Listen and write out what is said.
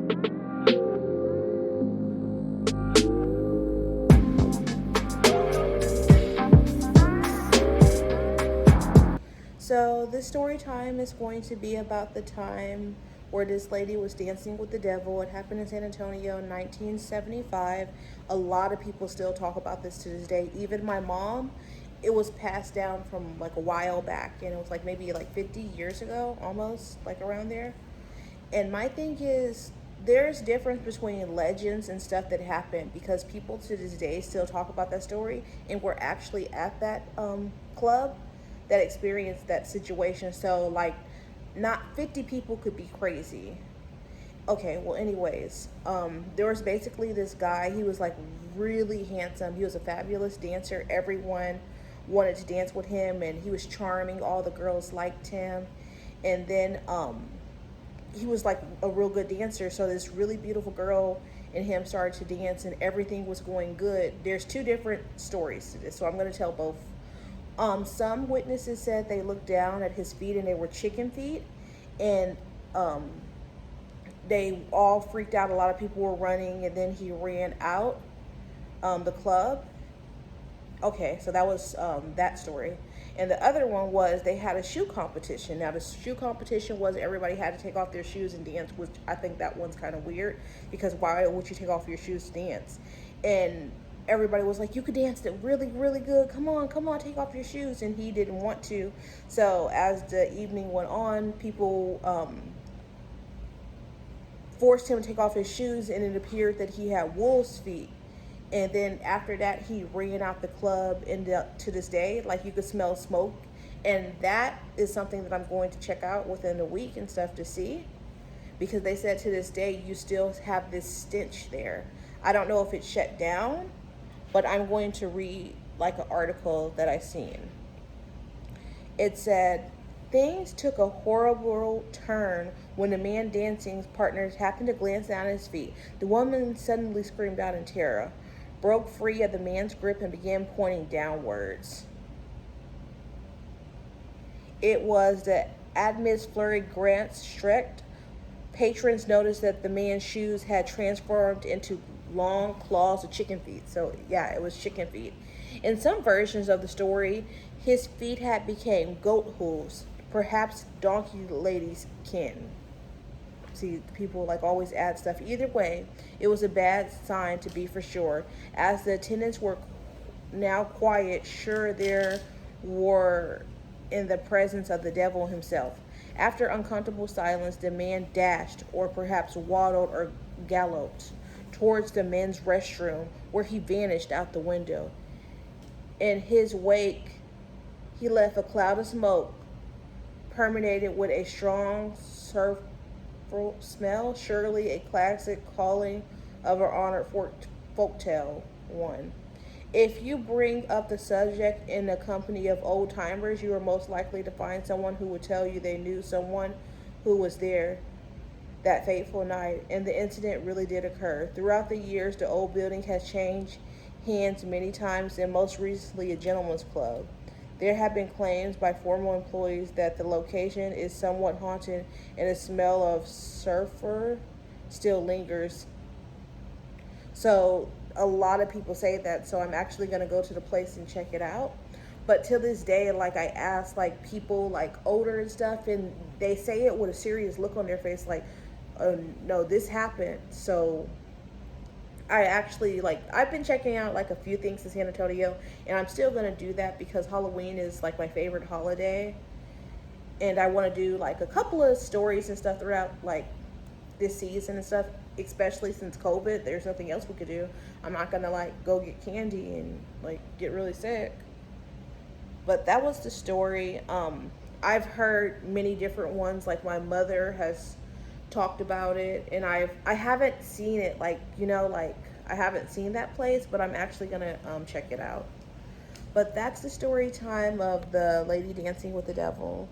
So this story time is going to be about the time where this lady was dancing with the devil. It happened in San Antonio in 1975. A lot of people still talk about this to this day. Even my mom, it was passed down from like a while back, and it was like maybe like 50 years ago, almost like around there. And my thing is, there's difference between legends and stuff that happened because people to this day still talk about that story, and we're actually at that club that experienced that situation. So like, not 50 people could be crazy. Okay, well, anyways, there was basically this guy. He was like really handsome. He was a fabulous dancer. Everyone wanted to dance with him, and he was charming. All the girls liked him. And then he was like a real good dancer. So this really beautiful girl and him started to dance, and everything was going good. There's two different stories to this, so I'm going to tell both. Some witnesses said they looked down at his feet and they were chicken feet, and they all freaked out. A lot of people were running, and then he ran out the club. Okay, so that was that story. And the other one was they had a shoe competition. Now, the shoe competition was everybody had to take off their shoes and dance, which I think that one's kind of weird because why would you take off your shoes to dance? And everybody was like, you could dance it really, really good. Come on, take off your shoes. And he didn't want to. So as the evening went on, people forced him to take off his shoes, and it appeared that he had wolf's feet. And then after that, he ran out the club, and to this day, like, you could smell smoke. And that is something that I'm going to check out within a week and stuff to see, because they said to this day you still have this stench there. I don't know if it's shut down, but I'm going to read like an article that I seen. It said, things took a horrible turn when the man dancing's partners happened to glance down at his feet. The woman suddenly screamed out in terror, broke free of the man's grip, and began pointing downwards. It was the Admis Flurry Grant Strecht. Patrons noticed that the man's shoes had transformed into long claws of chicken feet. So yeah, it was chicken feet. In some versions of the story, his feet had become goat hooves, perhaps donkey lady's kin. See, people like always add stuff. Either way, it was a bad sign to be for sure. As the attendants were now quiet, sure they were in the presence of the devil himself. After uncomfortable silence, the man dashed, or perhaps waddled or galloped, towards the men's restroom, where he vanished out the window. In his wake, he left a cloud of smoke, permeated with a strong sulfur smell, surely a classic calling of our honored folktale one. If you bring up the subject in the company of old timers, you are most likely to find someone who will tell you they knew someone who was there that fateful night, and the incident really did occur. Throughout the years, the old building has changed hands many times, and most recently a gentleman's club. There have been claims by former employees that the location is somewhat haunted, and the smell of sulfur still lingers. So a lot of people say that, so I'm actually going to go to the place and check it out. But to this day, like, I ask like people like older and stuff, and they say it with a serious look on their face, like, oh no, this happened. So I actually, like, I've been checking out like a few things in San Antonio, and I'm still gonna do that because Halloween is like my favorite holiday, and I want to do like a couple of stories and stuff throughout like this season and stuff, especially since COVID. There's nothing else we could do. I'm not gonna like go get candy and like get really sick. But that was the story. I've heard many different ones. Like, my mother has talked about it, and I haven't seen it, like, you know, like, I haven't seen that place, but I'm actually gonna check it out. But that's the story time of the lady dancing with the devil.